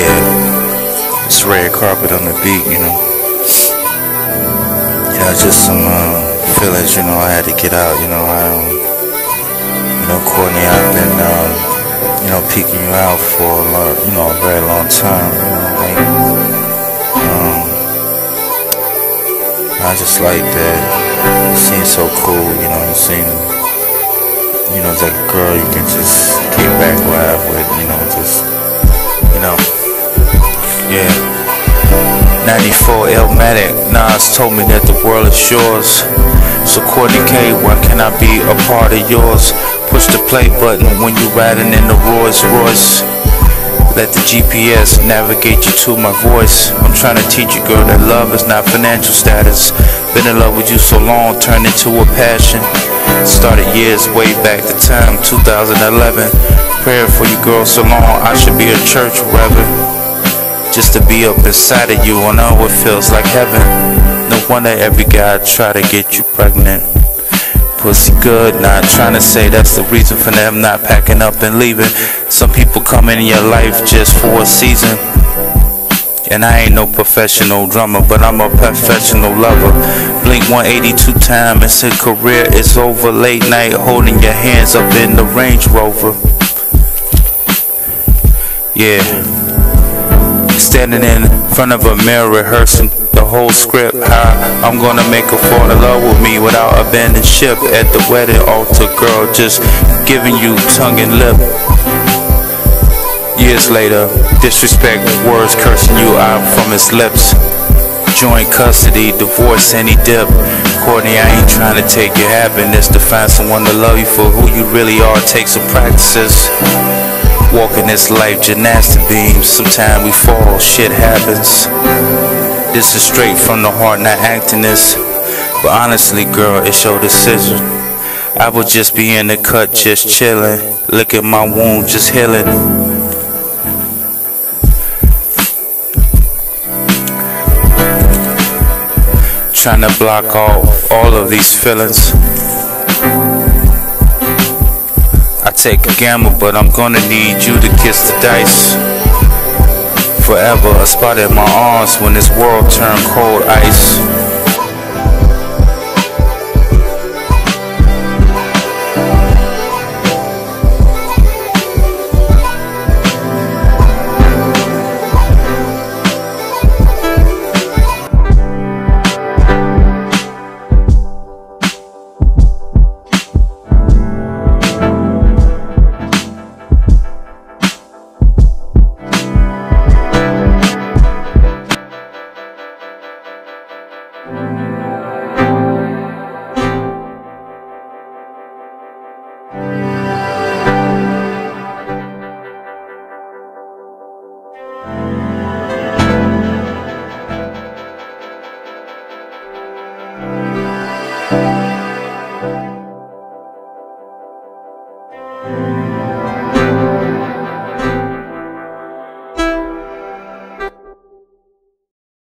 Yeah, it's red carpet on the beat, you know. Yeah, just some feelings, you know, I had to get out, you know. Kourtney, I've been, peeking you out for a very long time, you know, like, I just like that. You seem so cool, you know, you seem, like a girl you can just kick back, laugh with, yeah. 94 Illmatic, Nas told me that the world is yours. So Kourtney K, why can't I be a part of yours? Push the play button when you riding in the Rolls Royce. Let the GPS navigate you to my voice. I'm trying to teach you, girl, that love is not financial status. Been in love with you so long, turned into a passion. Started years way back to time, 2011. Praying for you, girl, so long I should be a church reverend. Just to be up inside of you, I know it feels like heaven. No wonder every guy try to get you pregnant. Pussy good, not trying to say that's the reason for them not packing up and leaving. Some people come in your life just for a season. And I ain't no professional drummer, but I'm a professional lover. Blink 182 time and said career is over. Late night holding your hands up in the Range Rover. Yeah. Standing in front of a mirror rehearsing the whole script, how I'm gonna make her fall in love with me without abandoning ship. At the wedding altar, girl, just giving you tongue and lip. Years later, disrespect words cursing you out from his lips. Joint custody, divorce, any dip. Kourtney, I ain't trying to take your happiness. To find someone to love you for who you really are, take some practices. Walking this life gymnastic beams. Sometimes we fall, shit happens. This is straight from the heart, not acting this. But honestly, girl, it's your decision. I would just be in the cut, just chilling. Look at my wound, just healing. Trying to block off all of these feelings. I take a gamble, but I'm gonna need you to kiss the dice. Forever a spot in my arms when this world turned cold ice.